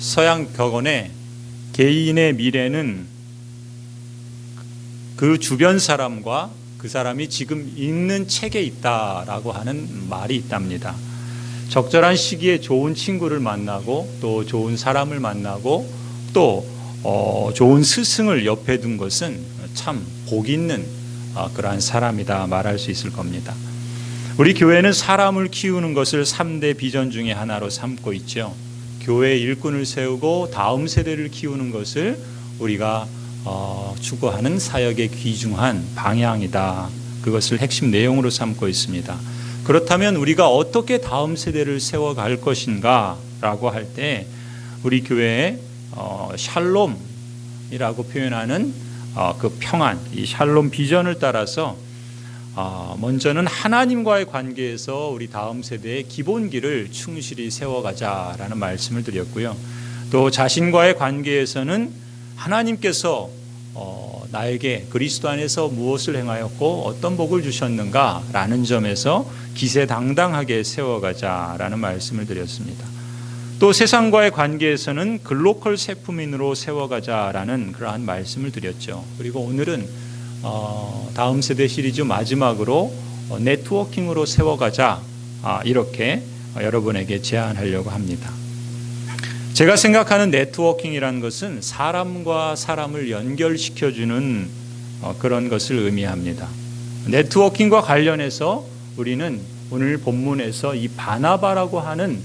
서양 격언에 개인의 미래는 그 주변 사람과 그 사람이 지금 읽는 책에 있다라고 하는 말이 있답니다. 적절한 시기에 좋은 친구를 만나고 또 좋은 사람을 만나고 또 좋은 스승을 옆에 둔 것은 참 복 있는 그러한 사람이다 말할 수 있을 겁니다. 우리 교회는 사람을 키우는 것을 3대 비전 중에 하나로 삼고 있죠. 교회 일꾼을 세우고 다음 세대를 키우는 것을 우리가 추구하는 사역의 귀중한 방향이다. 그것을 핵심 내용으로 삼고 있습니다. 그렇다면 우리가 어떻게 다음 세대를 세워갈 것인가 라고 할 때 우리 교회의 샬롬이라고 표현하는 그 평안, 이 샬롬 비전을 따라서 먼저는 하나님과의 관계에서 우리 다음 세대의 기본기를 충실히 세워가자라는 말씀을 드렸고요. 또 자신과의 관계에서는 하나님께서 나에게 그리스도 안에서 무엇을 행하였고 어떤 복을 주셨는가라는 점에서 기세당당하게 세워가자라는 말씀을 드렸습니다. 또 세상과의 관계에서는 글로컬 세품인으로 세워가자라는 그러한 말씀을 드렸죠. 그리고 오늘은 다음 세대 시리즈 마지막으로 네트워킹으로 세워가자 이렇게 여러분에게 제안하려고 합니다. 제가 생각하는 네트워킹이라는 것은 사람과 사람을 연결시켜주는 그런 것을 의미합니다. 네트워킹과 관련해서 우리는 오늘 본문에서 이 바나바라고 하는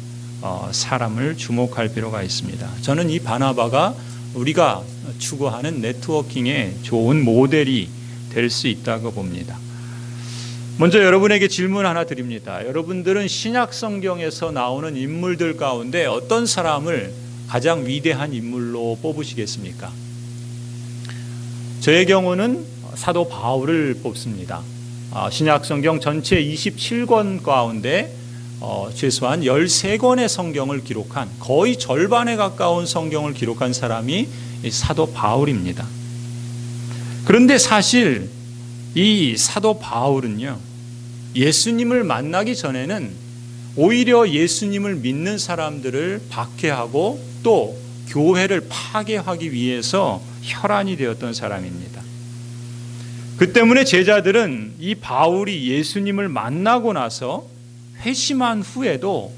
사람을 주목할 필요가 있습니다. 저는 이 바나바가 우리가 추구하는 네트워킹의 좋은 모델이 될 수 있다고 봅니다. 먼저 여러분에게 질문 하나 드립니다. 여러분들은 신약 성경에서 나오는 인물들 가운데 어떤 사람을 가장 위대한 인물로 뽑으시겠습니까? 저의 경우는 사도 바울을 뽑습니다. 신약 성경 전체 27권 가운데 최소한 13권의 성경을 기록한, 거의 절반에 가까운 성경을 기록한 사람이 사도 바울입니다. 그런데 사실 이 사도 바울은요, 예수님을 만나기 전에는 오히려 예수님을 믿는 사람들을 박해하고 또 교회를 파괴하기 위해서 혈안이 되었던 사람입니다. 그 때문에 제자들은 이 바울이 예수님을 만나고 나서 회심한 후에도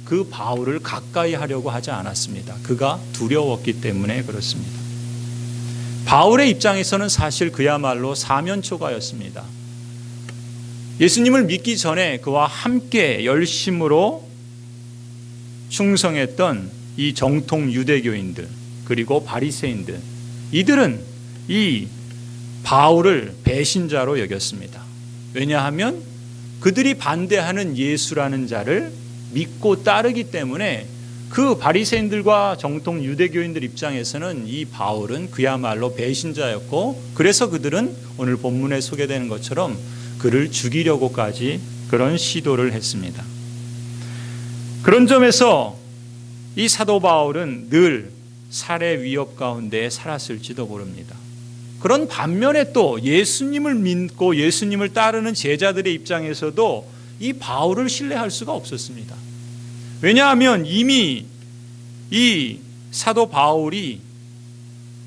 그 바울을 가까이 하려고 하지 않았습니다. 그가 두려웠기 때문에 그렇습니다. 바울의 입장에서는 사실 그야말로 사면초가였습니다. 예수님을 믿기 전에 그와 함께 열심으로 충성했던 이 정통 유대교인들 그리고 바리새인들, 이들은 이 바울을 배신자로 여겼습니다. 왜냐하면 그들이 반대하는 예수라는 자를 믿고 따르기 때문에 그 바리새인들과 정통 유대교인들 입장에서는 이 바울은 그야말로 배신자였고, 그래서 그들은 오늘 본문에 소개되는 것처럼 그를 죽이려고까지 그런 시도를 했습니다. 그런 점에서 이 사도 바울은 늘 살해 위협 가운데 살았을지도 모릅니다. 그런 반면에 또 예수님을 믿고 예수님을 따르는 제자들의 입장에서도 이 바울을 신뢰할 수가 없었습니다. 왜냐하면 이미 이 사도 바울이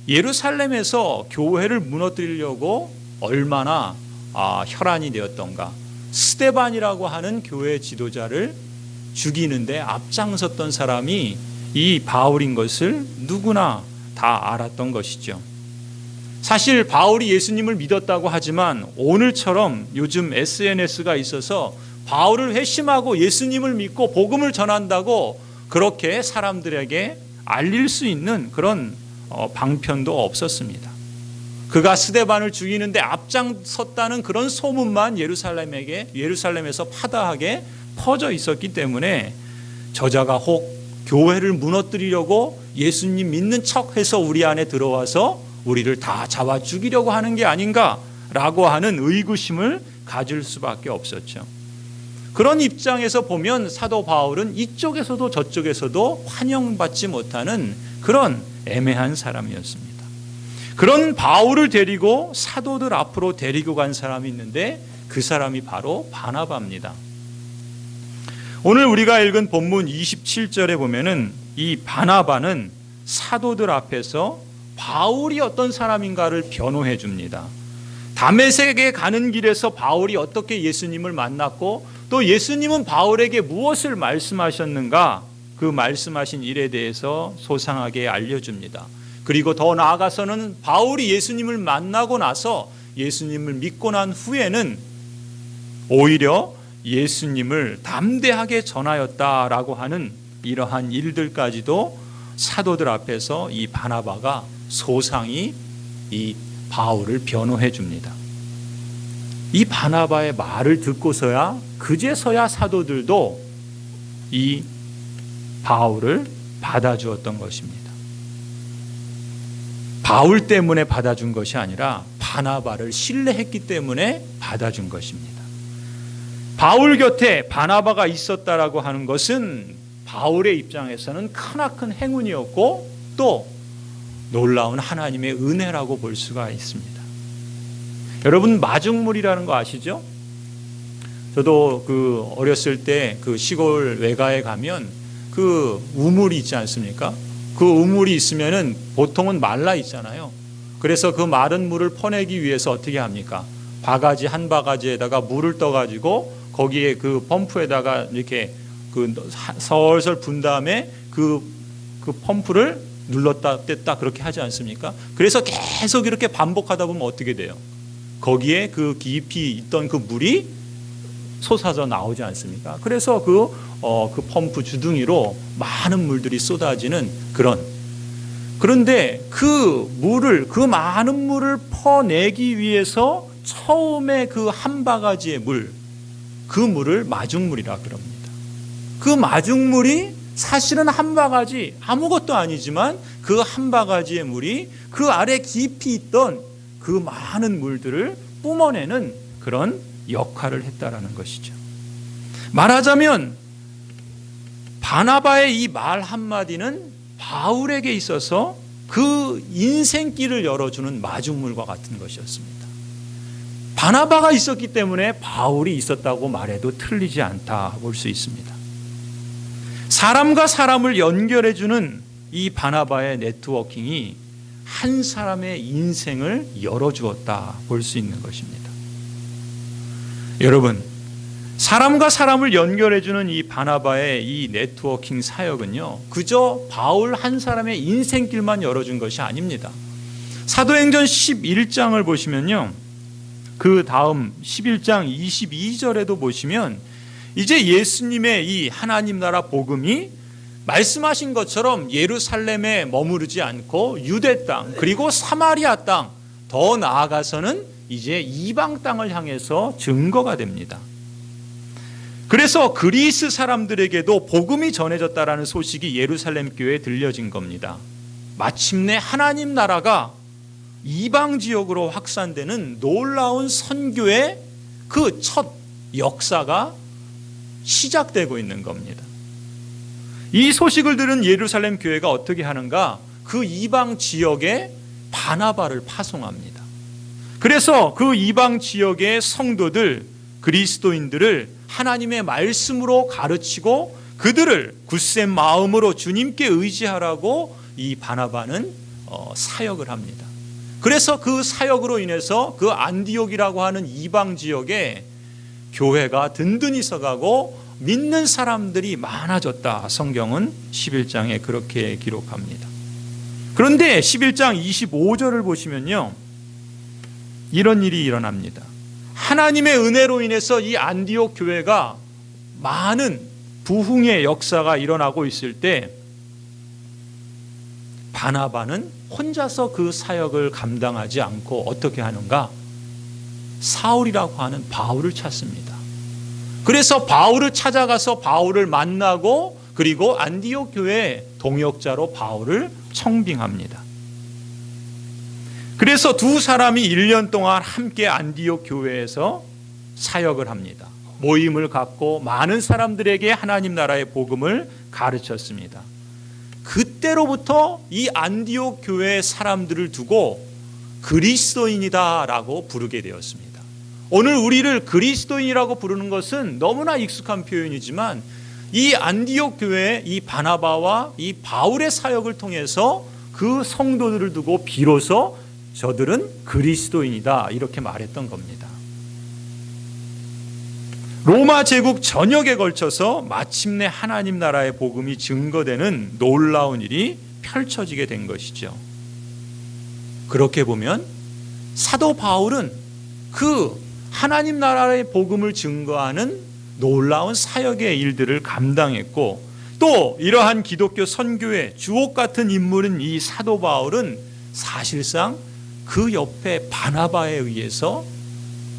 예루살렘에서 교회를 무너뜨리려고 얼마나 혈안이 되었던가. 스데반이라고 하는 교회 지도자를 죽이는데 앞장섰던 사람이 이 바울인 것을 누구나 다 알았던 것이죠. 사실 바울이 예수님을 믿었다고 하지만 오늘처럼 요즘 SNS가 있어서 바울을 회심하고 예수님을 믿고 복음을 전한다고 그렇게 사람들에게 알릴 수 있는 그런 방편도 없었습니다. 그가 스데반을 죽이는데 앞장섰다는 그런 소문만 예루살렘에서 파다하게 퍼져 있었기 때문에 저자가 혹 교회를 무너뜨리려고 예수님 믿는 척해서 우리 안에 들어와서 우리를 다 잡아 죽이려고 하는 게 아닌가라고 하는 의구심을 가질 수밖에 없었죠. 그런 입장에서 보면 사도 바울은 이쪽에서도 저쪽에서도 환영받지 못하는 그런 애매한 사람이었습니다. 그런 바울을 데리고 사도들 앞으로 데리고 간 사람이 있는데 그 사람이 바로 바나바입니다. 오늘 우리가 읽은 본문 27절에 보면은 이 바나바는 사도들 앞에서 바울이 어떤 사람인가를 변호해 줍니다. 다메섹에 가는 길에서 바울이 어떻게 예수님을 만났고 또 예수님은 바울에게 무엇을 말씀하셨는가, 그 말씀하신 일에 대해서 소상하게 알려줍니다. 그리고 더 나아가서는 바울이 예수님을 만나고 나서 예수님을 믿고 난 후에는 오히려 예수님을 담대하게 전하였다라고 하는 이러한 일들까지도 사도들 앞에서 이 바나바가 소상히 이 바울을 변호해 줍니다. 이 바나바의 말을 듣고서야 그제서야 사도들도 이 바울을 받아주었던 것입니다. 바울 때문에 받아준 것이 아니라 바나바를 신뢰했기 때문에 받아준 것입니다. 바울 곁에 바나바가 있었다라고 하는 것은 바울의 입장에서는 크나큰 행운이었고 또 놀라운 하나님의 은혜라고 볼 수가 있습니다. 여러분, 마중물이라는 거 아시죠? 저도 그 어렸을 때 그 시골 외가에 가면 그 우물이 있지 않습니까? 그 우물이 있으면은 보통은 말라 있잖아요. 그래서 그 마른 물을 퍼내기 위해서 어떻게 합니까? 바가지 한 바가지에다가 물을 떠가지고 거기에 그 펌프에다가 이렇게 그 설설 분 다음에 그 펌프를 눌렀다 뗐다 그렇게 하지 않습니까? 그래서 계속 이렇게 반복하다 보면 어떻게 돼요? 거기에 그 깊이 있던 그 물이 솟아져 나오지 않습니까? 그래서 그 펌프 주둥이로 많은 물들이 쏟아지는 그런데 그 많은 물을 퍼내기 위해서 처음에 그 한 바가지의 그 물을 마중물이라 그럽니다. 그 마중물이 사실은 한 바가지 아무것도 아니지만 그 한 바가지의 물이 그 아래 깊이 있던 그 많은 물들을 뿜어내는 그런 역할을 했다라는 것이죠. 말하자면 바나바의 이 말 한마디는 바울에게 있어서 그 인생길을 열어주는 마중물과 같은 것이었습니다. 바나바가 있었기 때문에 바울이 있었다고 말해도 틀리지 않다 볼 수 있습니다. 사람과 사람을 연결해주는 이 바나바의 네트워킹이 한 사람의 인생을 열어주었다 볼 수 있는 것입니다. 여러분, 사람과 사람을 연결해주는 이 바나바의 이 네트워킹 사역은요, 그저 바울 한 사람의 인생길만 열어준 것이 아닙니다. 사도행전 11장을 보시면요, 그 다음 11장 22절에도 보시면 이제 예수님의 이 하나님 나라 복음이 말씀하신 것처럼 예루살렘에 머무르지 않고 유대 땅 그리고 사마리아 땅, 더 나아가서는 이제 이방 땅을 향해서 증거가 됩니다. 그래서 그리스 사람들에게도 복음이 전해졌다라는 소식이 예루살렘 교회에 들려진 겁니다. 마침내 하나님 나라가 이방 지역으로 확산되는 놀라운 선교의 그 첫 역사가 시작되고 있는 겁니다. 이 소식을 들은 예루살렘 교회가 어떻게 하는가? 그 이방 지역에 바나바를 파송합니다. 그래서 그 이방 지역의 성도들, 그리스도인들을 하나님의 말씀으로 가르치고 그들을 굳센 마음으로 주님께 의지하라고 이 바나바는 사역을 합니다. 그래서 그 사역으로 인해서 그 안디옥이라고 하는 이방 지역에 교회가 든든히 서가고 믿는 사람들이 많아졌다. 성경은 11장에 그렇게 기록합니다. 그런데 11장 25절을 보시면요, 이런 일이 일어납니다. 하나님의 은혜로 인해서 이 안디옥 교회가 많은 부흥의 역사가 일어나고 있을 때 바나바는 혼자서 그 사역을 감당하지 않고 어떻게 하는가? 사울이라고 하는 바울을 찾습니다. 그래서 바울을 찾아가서 바울을 만나고 그리고 안디옥 교회 동역자로 바울을 청빙합니다. 그래서 두 사람이 1년 동안 함께 안디옥 교회에서 사역을 합니다. 모임을 갖고 많은 사람들에게 하나님 나라의 복음을 가르쳤습니다. 그때로부터 이 안디옥 교회의 사람들을 두고 그리스도인이다라고 부르게 되었습니다. 오늘 우리를 그리스도인이라고 부르는 것은 너무나 익숙한 표현이지만 이 안디옥 교회 이 바나바와 이 바울의 사역을 통해서 그 성도들을 두고 비로소 저들은 그리스도인이다 이렇게 말했던 겁니다. 로마 제국 전역에 걸쳐서 마침내 하나님 나라의 복음이 증거되는 놀라운 일이 펼쳐지게 된 것이죠. 그렇게 보면 사도 바울은 그 하나님 나라의 복음을 증거하는 놀라운 사역의 일들을 감당했고, 또 이러한 기독교 선교의 주옥 같은 인물인 이 사도 바울은 사실상 그 옆에 바나바에 의해서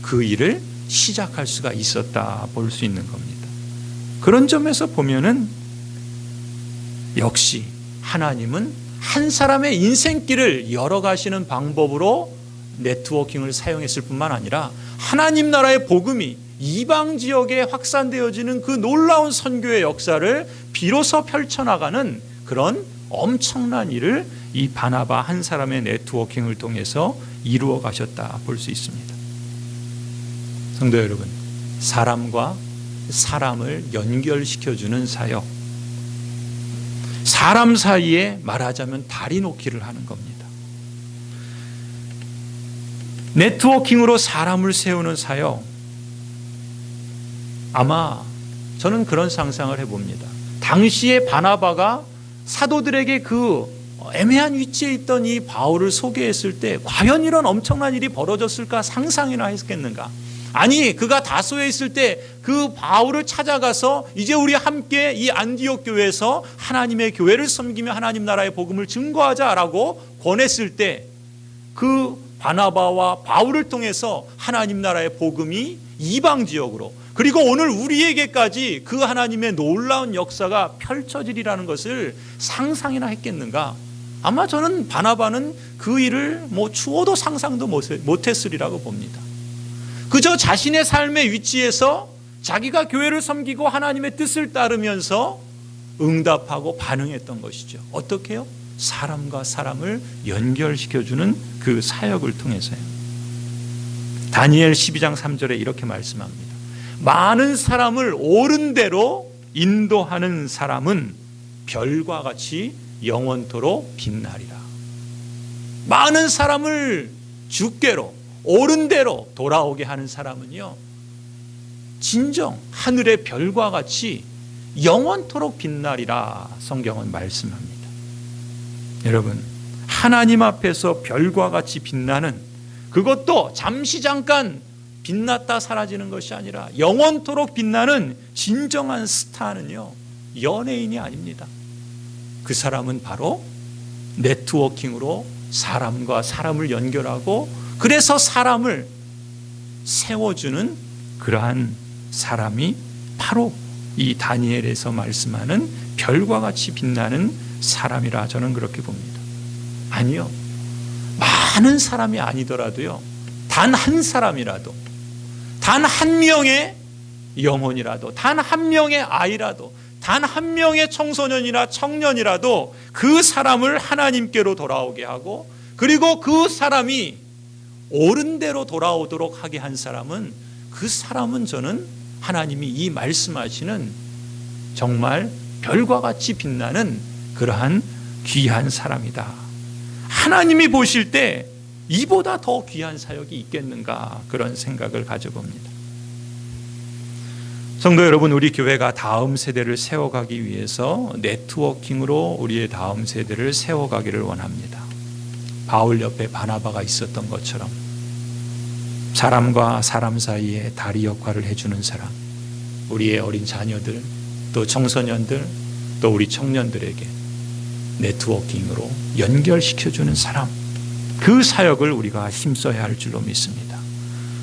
그 일을 시작할 수가 있었다 볼 수 있는 겁니다. 그런 점에서 보면은 역시 하나님은 한 사람의 인생길을 열어가시는 방법으로 네트워킹을 사용했을 뿐만 아니라 하나님 나라의 복음이 이방 지역에 확산되어지는 그 놀라운 선교의 역사를 비로소 펼쳐나가는 그런 엄청난 일을 이 바나바 한 사람의 네트워킹을 통해서 이루어 가셨다 볼 수 있습니다. 성도 여러분, 사람과 사람을 연결시켜주는 사역, 사람 사이에 말하자면 다리 놓기를 하는 겁니다. 네트워킹으로 사람을 세우는 사역, 아마 저는 그런 상상을 해봅니다. 당시에 바나바가 사도들에게 그 애매한 위치에 있던 이 바울을 소개했을 때 과연 이런 엄청난 일이 벌어졌을까 상상이나 했겠는가? 아니, 그가 다소에 있을 때 그 바울을 찾아가서 이제 우리 함께 이 안디옥 교회에서 하나님의 교회를 섬기며 하나님 나라의 복음을 증거하자라고 권했을 때 그 바나바와 바울을 통해서 하나님 나라의 복음이 이방 지역으로, 그리고 오늘 우리에게까지 그 하나님의 놀라운 역사가 펼쳐지리라는 것을 상상이나 했겠는가? 아마 저는 바나바는 그 일을 추어도 상상도 못했으리라고 봅니다. 그저 자신의 삶의 위치에서 자기가 교회를 섬기고 하나님의 뜻을 따르면서 응답하고 반응했던 것이죠. 어떻게 해요? 사람과 사람을 연결시켜주는 그 사역을 통해서요. 다니엘 12장 3절에 이렇게 말씀합니다. 많은 사람을 옳은 대로 인도하는 사람은 별과 같이 영원토록 빛나리라. 많은 사람을 주께로 옳은 대로 돌아오게 하는 사람은요, 진정 하늘의 별과 같이 영원토록 빛나리라 성경은 말씀합니다. 여러분, 하나님 앞에서 별과 같이 빛나는, 그것도 잠시 잠깐 빛났다 사라지는 것이 아니라 영원토록 빛나는 진정한 스타는요, 연예인이 아닙니다. 그 사람은 바로 네트워킹으로 사람과 사람을 연결하고 그래서 사람을 세워주는 그러한 사람이 바로 이 다니엘에서 말씀하는 별과 같이 빛나는 사람이라 저는 그렇게 봅니다. 아니요, 많은 사람이 아니더라도요, 단 한 사람이라도, 단 한 명의 영혼이라도, 단 한 명의 아이라도, 단 한 명의 청소년이나 청년이라도 그 사람을 하나님께로 돌아오게 하고, 그리고 그 사람이 옳은 대로 돌아오도록 하게 한 사람은, 그 사람은 저는 하나님이 이 말씀하시는 정말 별과 같이 빛나는 그러한 귀한 사람이다. 하나님이 보실 때 이보다 더 귀한 사역이 있겠는가, 그런 생각을 가져봅니다. 성도 여러분, 우리 교회가 다음 세대를 세워가기 위해서 네트워킹으로 우리의 다음 세대를 세워가기를 원합니다. 바울 옆에 바나바가 있었던 것처럼 사람과 사람 사이에 다리 역할을 해주는 사람, 우리의 어린 자녀들, 또 청소년들, 또 우리 청년들에게 네트워킹으로 연결시켜주는 사람, 그 사역을 우리가 힘써야 할 줄로 믿습니다.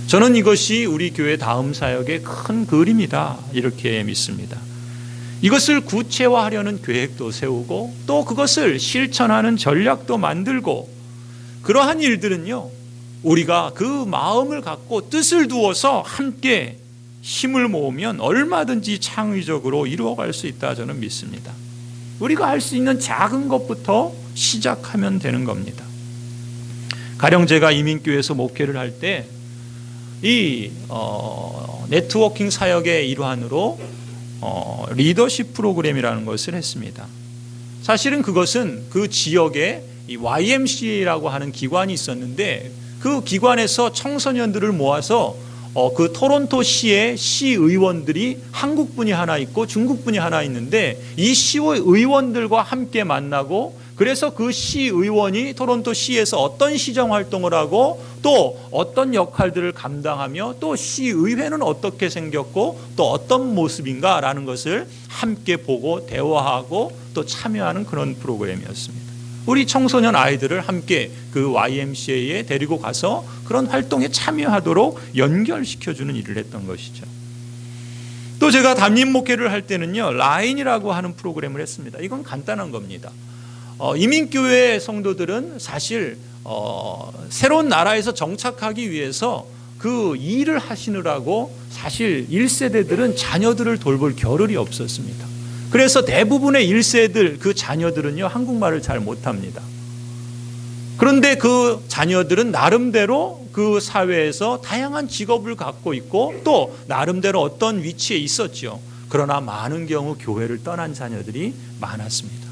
저는 이것이 우리 교회 다음 사역의 큰 그림이다, 이렇게 믿습니다. 이것을 구체화하려는 계획도 세우고 또 그것을 실천하는 전략도 만들고, 그러한 일들은요, 우리가 그 마음을 갖고 뜻을 두어서 함께 힘을 모으면 얼마든지 창의적으로 이루어갈 수 있다, 저는 믿습니다. 우리가 할 수 있는 작은 것부터 시작하면 되는 겁니다. 가령 제가 이민교회에서 목회를 할 때 이 네트워킹 사역의 일환으로 리더십 프로그램이라는 것을 했습니다. 사실은 그것은 그 지역에 이 YMCA라고 하는 기관이 있었는데 그 기관에서 청소년들을 모아서 그 토론토 시의 시의원들이 한국분이 하나 있고 중국분이 하나 있는데 이 시의원들과 함께 만나고 그래서 그 시의원이 토론토 시에서 어떤 시정 활동을 하고 또 어떤 역할들을 감당하며 또 시의회는 어떻게 생겼고 또 어떤 모습인가라는 것을 함께 보고 대화하고 또 참여하는 그런 프로그램이었습니다. 우리 청소년 아이들을 함께 그 YMCA에 데리고 가서 그런 활동에 참여하도록 연결시켜주는 일을 했던 것이죠. 또 제가 담임 목회를 할 때는요, 라인이라고 하는 프로그램을 했습니다. 이건 간단한 겁니다. 이민교회 성도들은 사실 새로운 나라에서 정착하기 위해서 그 일을 하시느라고 사실 1세대들은 자녀들을 돌볼 겨를이 없었습니다. 그래서 대부분의 1세들 그 자녀들은요 한국말을 잘 못합니다. 그런데 그 자녀들은 나름대로 그 사회에서 다양한 직업을 갖고 있고 또 나름대로 어떤 위치에 있었죠. 그러나 많은 경우 교회를 떠난 자녀들이 많았습니다.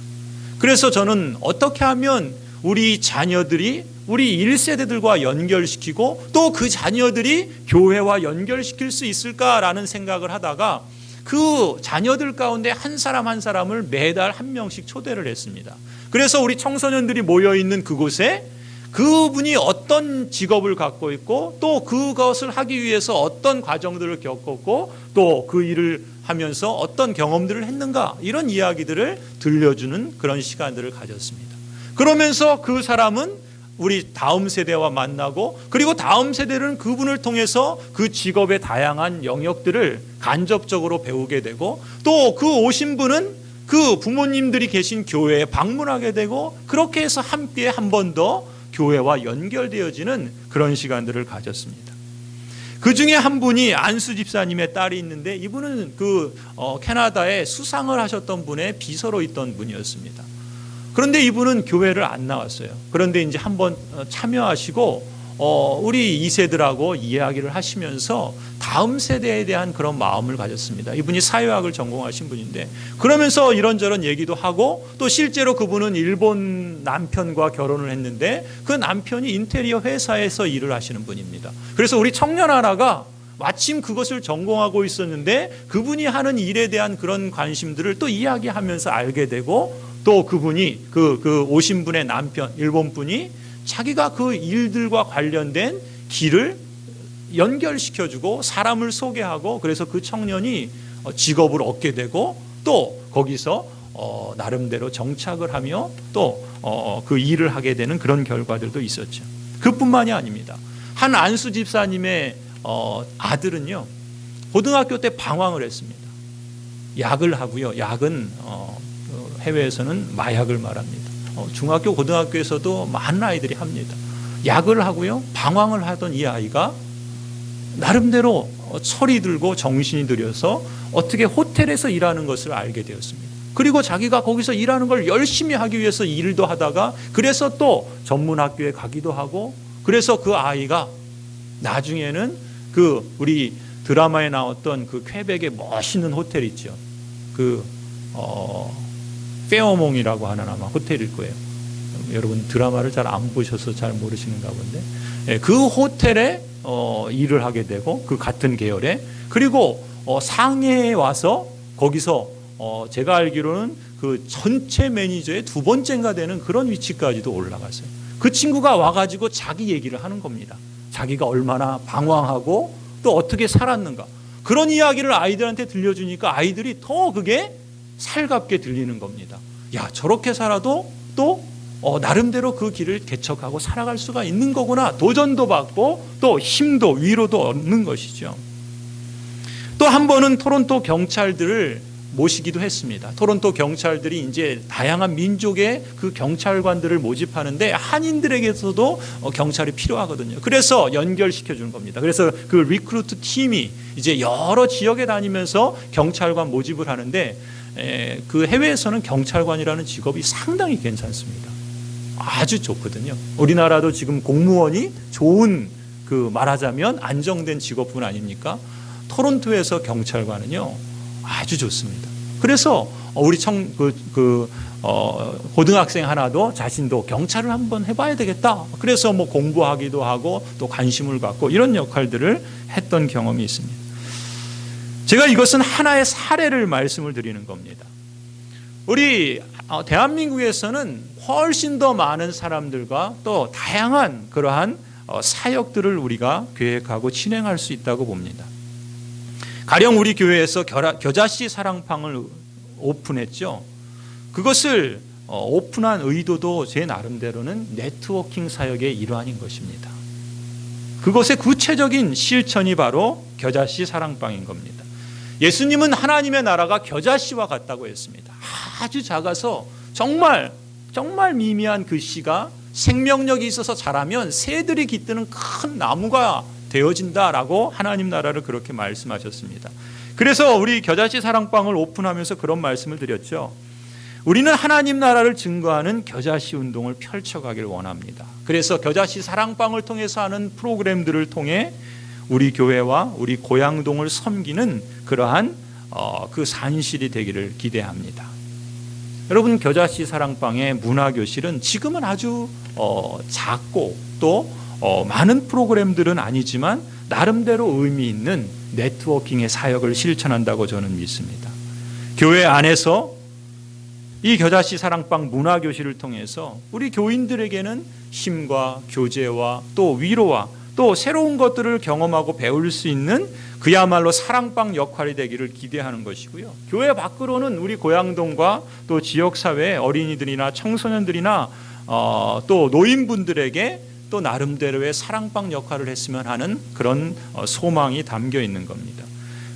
그래서 저는 어떻게 하면 우리 자녀들이 우리 1세대들과 연결시키고 또 그 자녀들이 교회와 연결시킬 수 있을까라는 생각을 하다가 그 자녀들 가운데 한 사람 한 사람을 매달 한 명씩 초대를 했습니다. 그래서 우리 청소년들이 모여있는 그곳에 그분이 어떤 직업을 갖고 있고 또 그것을 하기 위해서 어떤 과정들을 겪었고 또 그 일을 하면서 어떤 경험들을 했는가 이런 이야기들을 들려주는 그런 시간들을 가졌습니다. 그러면서 그 사람은 우리 다음 세대와 만나고 그리고 다음 세대는 그분을 통해서 그 직업의 다양한 영역들을 간접적으로 배우게 되고 또 그 오신 분은 그 부모님들이 계신 교회에 방문하게 되고 그렇게 해서 함께 한 번 더 교회와 연결되어지는 그런 시간들을 가졌습니다. 그 중에 한 분이 안수 집사님의 딸이 있는데 이분은 그 캐나다에 수상을 하셨던 분의 비서로 있던 분이었습니다. 그런데 이분은 교회를 안 나왔어요. 그런데 이제 한번 참여하시고 우리 2세들하고 이야기를 하시면서 다음 세대에 대한 그런 마음을 가졌습니다. 이분이 사회학을 전공하신 분인데 그러면서 이런저런 얘기도 하고 또 실제로 그분은 일본 남편과 결혼을 했는데 그 남편이 인테리어 회사에서 일을 하시는 분입니다. 그래서 우리 청년 하나가 마침 그것을 전공하고 있었는데 그분이 하는 일에 대한 그런 관심들을 또 이야기하면서 알게 되고 또 그분이 그 오신 분의 남편 일본 분이 자기가 그 일들과 관련된 길을 연결시켜주고 사람을 소개하고 그래서 그 청년이 직업을 얻게 되고 또 거기서 나름대로 정착을 하며 또 그 일을 하게 되는 그런 결과들도 있었죠. 그뿐만이 아닙니다. 한 안수 집사님의 아들은요 고등학교 때 방황을 했습니다. 약을 하고요. 약은 해외에서는 마약을 말합니다. 중학교 고등학교에서도 많은 아이들이 합니다. 약을 하고요 방황을 하던 이 아이가 나름대로 철이 들고 정신이 들여서 어떻게 호텔에서 일하는 것을 알게 되었습니다. 그리고 자기가 거기서 일하는 걸 열심히 하기 위해서 일도 하다가 그래서 또 전문학교에 가기도 하고 그래서 그 아이가 나중에는 그 우리 드라마에 나왔던 그 퀘벡의 멋있는 호텔 있죠. 그 페어몽이라고 하는 아마 호텔일 거예요. 여러분 드라마를 잘 안 보셔서 잘 모르시는가 본데 그 호텔에 일을 하게 되고 그 같은 계열에 그리고 상해에 와서 거기서 제가 알기로는 그 전체 매니저의 2번째인가 되는 그런 위치까지도 올라갔어요. 그 친구가 와가지고 자기 얘기를 하는 겁니다. 자기가 얼마나 방황하고 또 어떻게 살았는가 그런 이야기를 아이들한테 들려주니까 아이들이 더 그게 살갑게 들리는 겁니다. 야 저렇게 살아도 또 나름대로 그 길을 개척하고 살아갈 수가 있는 거구나. 도전도 받고 또 힘도 위로도 얻는 것이죠. 또 한 번은 토론토 경찰들을 모시기도 했습니다. 토론토 경찰들이 이제 다양한 민족의 그 경찰관들을 모집하는데 한인들에게서도 경찰이 필요하거든요. 그래서 연결시켜 주는 겁니다. 그래서 그 리크루트 팀이 이제 여러 지역에 다니면서 경찰관 모집을 하는데 그 해외에서는 경찰관이라는 직업이 상당히 괜찮습니다. 아주 좋거든요. 우리나라도 지금 공무원이 좋은 그 말하자면 안정된 직업군 아닙니까? 토론토에서 경찰관은요 아주 좋습니다. 그래서 우리 고등학생 하나도 자신도 경찰을 한번 해봐야 되겠다. 그래서 뭐 공부하기도 하고 또 관심을 갖고 이런 역할들을 했던 경험이 있습니다. 제가 이것은 하나의 사례를 말씀을 드리는 겁니다. 우리 대한민국에서는 훨씬 더 많은 사람들과 또 다양한 그러한 사역들을 우리가 계획하고 진행할 수 있다고 봅니다. 가령 우리 교회에서 겨자씨 사랑방을 오픈했죠. 그것을 오픈한 의도도 제 나름대로는 네트워킹 사역의 일환인 것입니다. 그것의 구체적인 실천이 바로 겨자씨 사랑방인 겁니다. 예수님은 하나님의 나라가 겨자씨와 같다고 했습니다. 아주 작아서 정말 미미한 그 씨가 생명력이 있어서 자라면 새들이 깃드는 큰 나무가 되어진다라고 하나님 나라를 그렇게 말씀하셨습니다. 그래서 우리 겨자씨 사랑방을 오픈하면서 그런 말씀을 드렸죠. 우리는 하나님 나라를 증거하는 겨자씨 운동을 펼쳐가길 원합니다. 그래서 겨자씨 사랑방을 통해서 하는 프로그램들을 통해 우리 교회와 우리 고양동을 섬기는 그러한 그 산실이 되기를 기대합니다. 여러분, 겨자씨 사랑방의 문화교실은 지금은 아주 작고 또 많은 프로그램들은 아니지만 나름대로 의미 있는 네트워킹의 사역을 실천한다고 저는 믿습니다. 교회 안에서 이 겨자씨 사랑방 문화교실을 통해서 우리 교인들에게는 힘과 교제와 또 위로와 또 새로운 것들을 경험하고 배울 수 있는 그야말로 사랑방 역할이 되기를 기대하는 것이고요. 교회 밖으로는 우리 고양동과 또 지역사회의 어린이들이나 청소년들이나 또 노인분들에게 또 나름대로의 사랑방 역할을 했으면 하는 그런 소망이 담겨 있는 겁니다.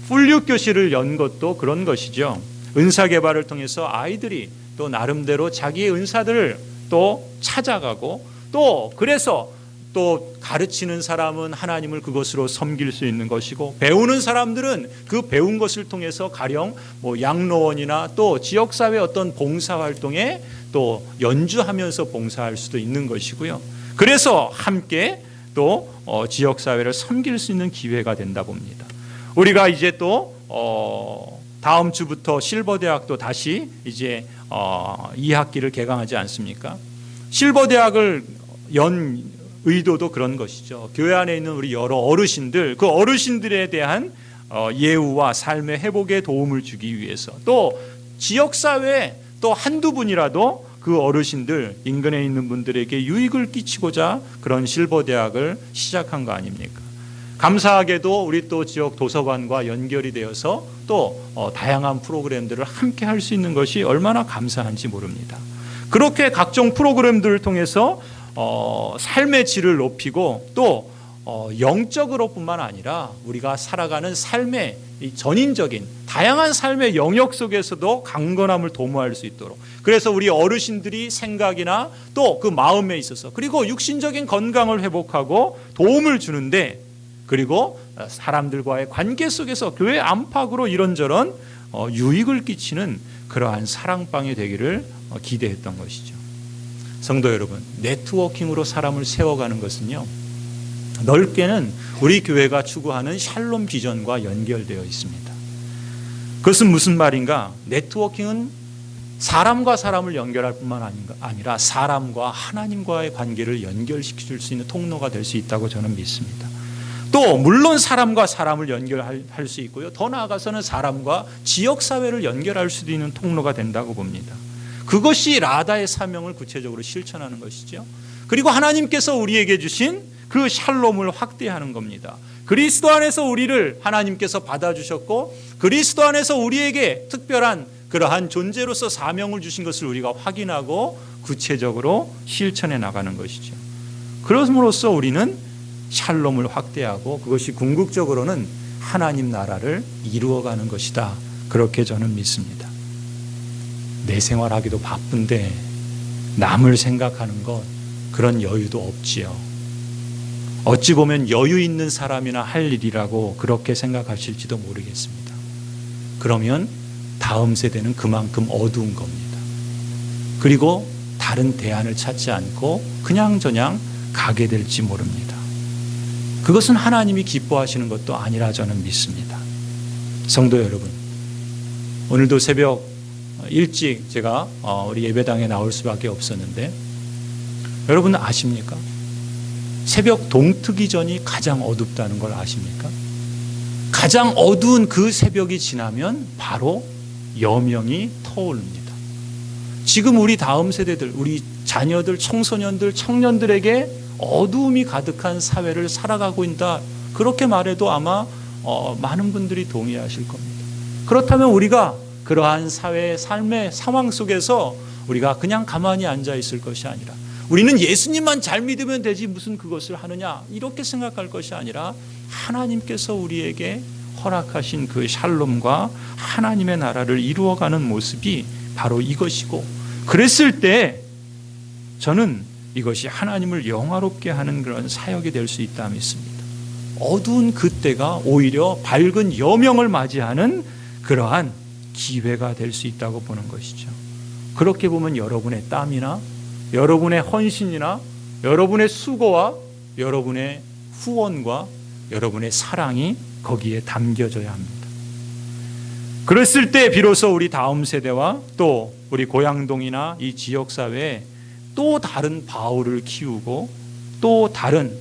풀육교실을 연 것도 그런 것이죠. 은사개발을 통해서 아이들이 또 나름대로 자기의 은사들을 또 찾아가고 또 그래서 또 가르치는 사람은 하나님을 그것으로 섬길 수 있는 것이고 배우는 사람들은 그 배운 것을 통해서 가령 뭐 양로원이나 또 지역사회 어떤 봉사활동에 또 연주하면서 봉사할 수도 있는 것이고요. 그래서 함께 또 지역사회를 섬길 수 있는 기회가 된다 봅니다. 우리가 이제 또 다음 주부터 실버대학도 다시 이제 2학기를 개강하지 않습니까? 실버대학을 연 의도도 그런 것이죠. 교회 안에 있는 우리 여러 어르신들, 그 어르신들에 대한 예우와 삶의 회복에 도움을 주기 위해서 또 지역사회에 또 한두 분이라도 그 어르신들, 인근에 있는 분들에게 유익을 끼치고자 그런 실버대학을 시작한 거 아닙니까? 감사하게도 우리 또 지역 도서관과 연결이 되어서 또 다양한 프로그램들을 함께 할 수 있는 것이 얼마나 감사한지 모릅니다. 그렇게 각종 프로그램들을 통해서 삶의 질을 높이고 또 영적으로뿐만 아니라 우리가 살아가는 삶의 전인적인 다양한 삶의 영역 속에서도 강건함을 도모할 수 있도록, 그래서 우리 어르신들이 생각이나 또 그 마음에 있어서 그리고 육신적인 건강을 회복하고 도움을 주는데, 그리고 사람들과의 관계 속에서 교회 안팎으로 이런저런 유익을 끼치는 그러한 사랑방이 되기를 기대했던 것이죠. 성도 여러분, 네트워킹으로 사람을 세워가는 것은요, 넓게는 우리 교회가 추구하는 샬롬 비전과 연결되어 있습니다. 그것은 무슨 말인가? 네트워킹은 사람과 사람을 연결할 뿐만 아니라 사람과 하나님과의 관계를 연결시킬 수 있는 통로가 될 수 있다고 저는 믿습니다. 또 물론 사람과 사람을 연결할 수 있고요, 더 나아가서는 사람과 지역사회를 연결할 수도 있는 통로가 된다고 봅니다. 그것이 라다의 사명을 구체적으로 실천하는 것이죠. 그리고 하나님께서 우리에게 주신 그 샬롬을 확대하는 겁니다. 그리스도 안에서 우리를 하나님께서 받아주셨고 그리스도 안에서 우리에게 특별한 그러한 존재로서 사명을 주신 것을 우리가 확인하고 구체적으로 실천해 나가는 것이죠. 그럼으로써 우리는 샬롬을 확대하고 그것이 궁극적으로는 하나님 나라를 이루어가는 것이다. 그렇게 저는 믿습니다. 내 생활하기도 바쁜데 남을 생각하는 것, 그런 여유도 없지요. 어찌 보면 여유 있는 사람이나 할 일이라고 그렇게 생각하실지도 모르겠습니다. 그러면 다음 세대는 그만큼 어두운 겁니다. 그리고 다른 대안을 찾지 않고 그냥저냥 가게 될지 모릅니다. 그것은 하나님이 기뻐하시는 것도 아니라 저는 믿습니다. 성도 여러분, 오늘도 새벽 일찍 제가 우리 예배당에 나올 수밖에 없었는데, 여러분 아십니까? 새벽 동트기 전이 가장 어둡다는 걸 아십니까? 가장 어두운 그 새벽이 지나면 바로 여명이 터오릅니다. 지금 우리 다음 세대들, 우리 자녀들, 청소년들, 청년들에게 어두움이 가득한 사회를 살아가고 있다, 그렇게 말해도 아마 많은 분들이 동의하실 겁니다. 그렇다면 우리가 그러한 사회의 삶의 상황 속에서 우리가 그냥 가만히 앉아 있을 것이 아니라, 우리는 예수님만 잘 믿으면 되지 무슨 그것을 하느냐, 이렇게 생각할 것이 아니라 하나님께서 우리에게 허락하신 그 샬롬과 하나님의 나라를 이루어가는 모습이 바로 이것이고, 그랬을 때 저는 이것이 하나님을 영화롭게 하는 그런 사역이 될 수 있다 믿습니다. 어두운 그때가 오히려 밝은 여명을 맞이하는 그러한 기회가 될 수 있다고 보는 것이죠. 그렇게 보면 여러분의 땀이나 여러분의 헌신이나 여러분의 수고와 여러분의 후원과 여러분의 사랑이 거기에 담겨져야 합니다. 그랬을 때 비로소 우리 다음 세대와 또 우리 고양동이나 이 지역사회에 또 다른 바울을 키우고 또 다른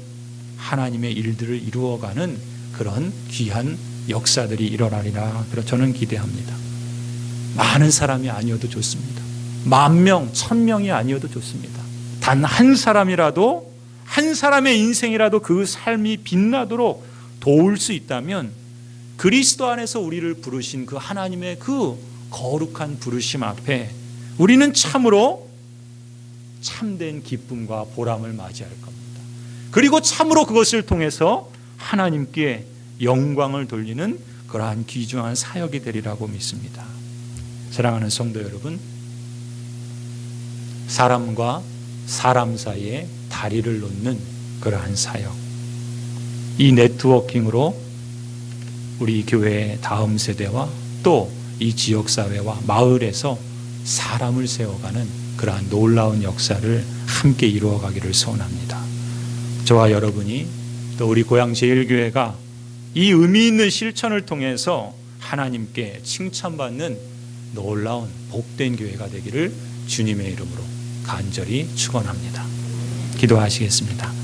하나님의 일들을 이루어가는 그런 귀한 역사들이 일어나리라, 저는 기대합니다. 많은 사람이 아니어도 좋습니다. 10,000명, 1,000명이 아니어도 좋습니다. 단 한 사람이라도, 한 사람의 인생이라도 그 삶이 빛나도록 도울 수 있다면, 그리스도 안에서 우리를 부르신 그 하나님의 그 거룩한 부르심 앞에 우리는 참으로 참된 기쁨과 보람을 맞이할 겁니다. 그리고 참으로 그것을 통해서 하나님께 영광을 돌리는 그러한 귀중한 사역이 되리라고 믿습니다. 사랑하는 성도 여러분, 사람과 사람 사이에 다리를 놓는 그러한 사역, 이 네트워킹으로 우리 교회의 다음 세대와 또 이 지역사회와 마을에서 사람을 세워가는 그러한 놀라운 역사를 함께 이루어가기를 소원합니다. 저와 여러분이 또 우리 고양제일교회가 이 의미 있는 실천을 통해서 하나님께 칭찬받는 놀라운 복된 교회가 되기를 주님의 이름으로 간절히 축원합니다. 기도하시겠습니다.